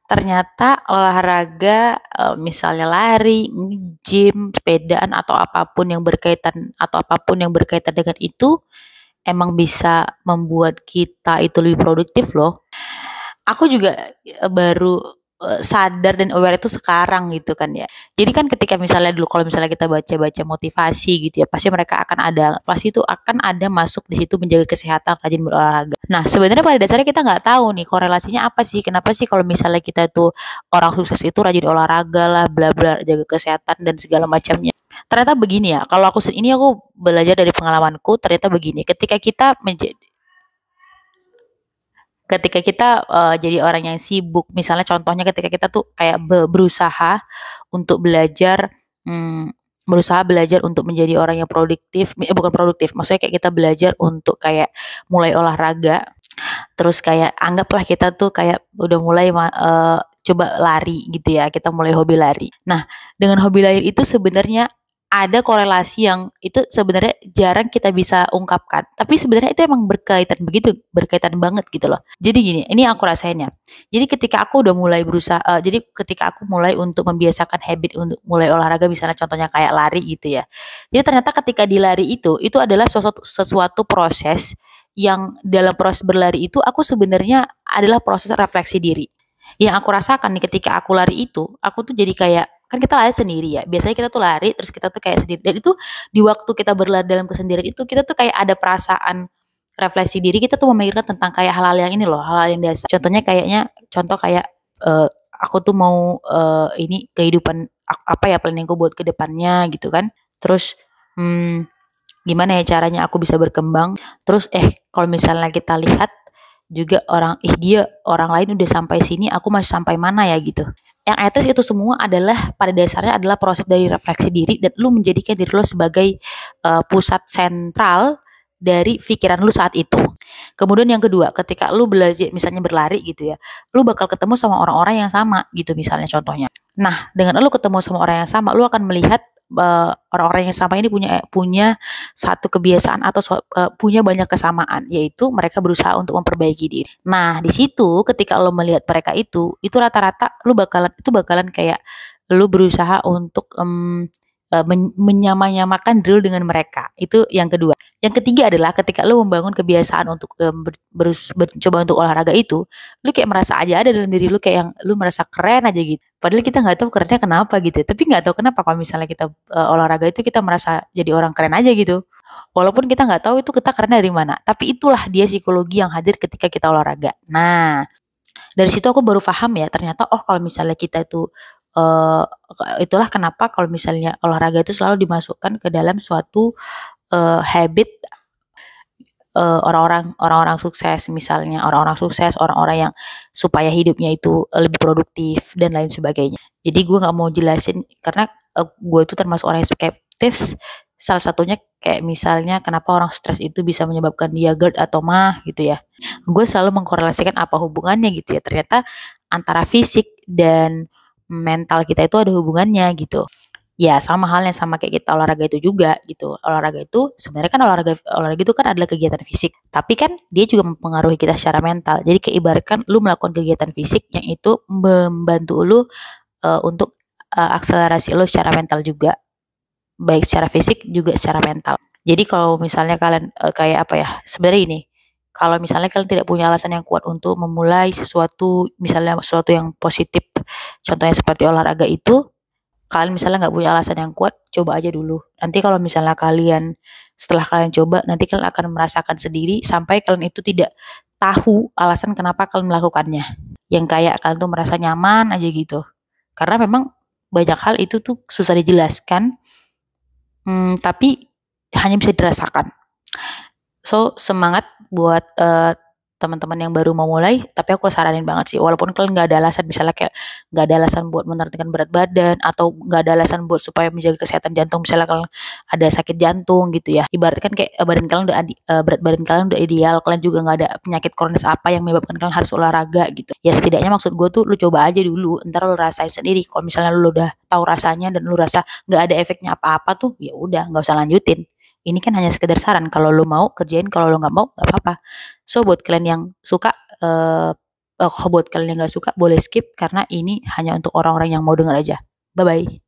ternyata olahraga, misalnya lari, nge-gym, sepedaan atau apapun yang berkaitan dengan itu, emang bisa membuat kita itu lebih produktif loh. Aku juga, baru, sadar dan aware itu sekarang gitu kan ya. Jadi kan ketika misalnya dulu kalau misalnya kita baca-baca motivasi gitu ya, pasti itu akan ada masuk di situ menjaga kesehatan, rajin berolahraga. Nah, sebenarnya pada dasarnya kita nggak tahu nih korelasinya apa sih, kenapa sih kalau misalnya kita tuh orang sukses itu rajin olahraga lah, bla bla, jaga kesehatan dan segala macamnya. Ternyata begini ya, kalau ini aku belajar dari pengalamanku, ternyata begini, ketika kita jadi orang yang sibuk, misalnya contohnya ketika kita tuh kayak berusaha untuk belajar, berusaha belajar untuk menjadi orang yang produktif, bukan produktif, maksudnya kayak kita belajar untuk kayak mulai olahraga, terus kayak anggaplah kita tuh kayak udah mulai coba lari gitu ya, kita mulai hobi lari. Nah, dengan hobi lari itu sebenarnya ada korelasi yang itu sebenarnya jarang kita bisa ungkapkan, tapi sebenarnya itu emang berkaitan banget gitu loh. Jadi gini, ini aku rasain ya. Jadi ketika aku mulai untuk membiasakan habit untuk mulai olahraga, misalnya contohnya kayak lari gitu ya. Jadi ternyata ketika di lari itu adalah sesuatu proses yang dalam proses berlari itu aku sebenarnya adalah proses refleksi diri. Yang aku rasakan nih ketika aku lari itu, aku tuh jadi kayak kan kita lari sendiri ya. Biasanya kita tuh lari terus kita tuh kayak sendiri. Dan itu di waktu kita berlari dalam kesendirian itu kita tuh kayak ada perasaan refleksi diri, kita tuh memikirkan tentang kayak hal-hal yang ini loh, hal-hal yang dasar. Contoh kayak aku tuh mau ini kehidupan apa ya planningku buat kedepannya gitu kan. Terus gimana ya caranya aku bisa berkembang. Terus kalau misalnya kita lihat juga dia orang lain udah sampai sini, aku masih sampai mana ya gitu. Yang etis itu semua pada dasarnya adalah proses dari refleksi diri dan lu menjadikan diri lu sebagai pusat sentral dari pikiran lu saat itu. Kemudian yang kedua, ketika lu belajar misalnya berlari gitu ya, lu bakal ketemu sama orang-orang yang sama gitu misalnya contohnya. Nah, dengan lu ketemu sama orang yang sama, lu akan melihat orang-orang yang sama ini punya satu kebiasaan atau punya banyak kesamaan, yaitu mereka berusaha untuk memperbaiki diri. Nah, di situ ketika lo melihat mereka itu rata-rata bakalan kayak lu berusaha untuk menyamakan diri dengan mereka. Itu yang kedua. Yang ketiga adalah ketika lu membangun kebiasaan untuk coba untuk olahraga itu, lu kayak merasa aja ada dalam diri lu kayak yang lu merasa keren aja gitu. Padahal kita nggak tahu kerennya kenapa gitu. Tapi nggak tahu kenapa kalau misalnya kita olahraga itu kita merasa jadi orang keren aja gitu. Walaupun kita nggak tahu itu kita keren dari mana. Tapi itulah dia psikologi yang hadir ketika kita olahraga. Nah, dari situ aku baru paham ya ternyata kalau misalnya kita itu itulah kenapa kalau misalnya olahraga itu selalu dimasukkan ke dalam suatu habit orang-orang sukses, misalnya orang-orang yang supaya hidupnya itu lebih produktif dan lain sebagainya. Jadi gue nggak mau jelasin karena gue itu termasuk orang yang skeptis. Salah satunya kayak misalnya kenapa orang stres itu bisa menyebabkan dia GERD atau MAH gitu ya. Gue selalu mengkorelasikan apa hubungannya gitu ya. Ternyata antara fisik dan mental kita itu ada hubungannya gitu. Ya sama halnya sama kayak kita olahraga itu juga gitu. Olahraga itu sebenarnya kan olahraga itu kan adalah kegiatan fisik. Tapi kan dia juga mempengaruhi kita secara mental. Jadi kayak ibaratkan lu melakukan kegiatan fisik yang itu membantu lu untuk akselerasi lu secara mental juga. Baik secara fisik juga secara mental. Jadi kalau misalnya kalian kayak apa ya? Sebenarnya ini kalau misalnya kalian tidak punya alasan yang kuat untuk memulai sesuatu, misalnya sesuatu yang positif, contohnya seperti olahraga itu, kalian misalnya nggak punya alasan yang kuat, coba aja dulu. Nanti kalau misalnya setelah kalian coba, nanti kalian akan merasakan sendiri sampai kalian itu tidak tahu alasan kenapa kalian melakukannya. Yang kayak kalian tuh merasa nyaman aja gitu. Karena memang banyak hal itu tuh susah dijelaskan, tapi hanya bisa dirasakan. So, semangat buat teman-teman yang baru mau mulai, tapi aku saranin banget sih, walaupun kalian nggak ada alasan, misalnya kayak nggak ada alasan buat menurunkan berat badan, atau nggak ada alasan buat supaya menjaga kesehatan jantung, misalnya kalian ada sakit jantung gitu ya, ibaratkan kayak berat badan kalian udah ideal, kalian juga nggak ada penyakit kronis apa yang menyebabkan kalian harus olahraga gitu. Ya setidaknya maksud gue tuh lu coba aja dulu, ntar lu rasain sendiri. Kalau misalnya lu udah tahu rasanya dan lu rasa nggak ada efeknya apa-apa tuh, ya udah nggak usah lanjutin. Ini kan hanya sekedar saran, kalau lu mau kerjain, kalau lu nggak mau nggak apa-apa. So buat kalian yang suka Kalau buat kalian yang nggak suka boleh skip karena ini hanya untuk orang-orang yang mau denger aja. Bye bye.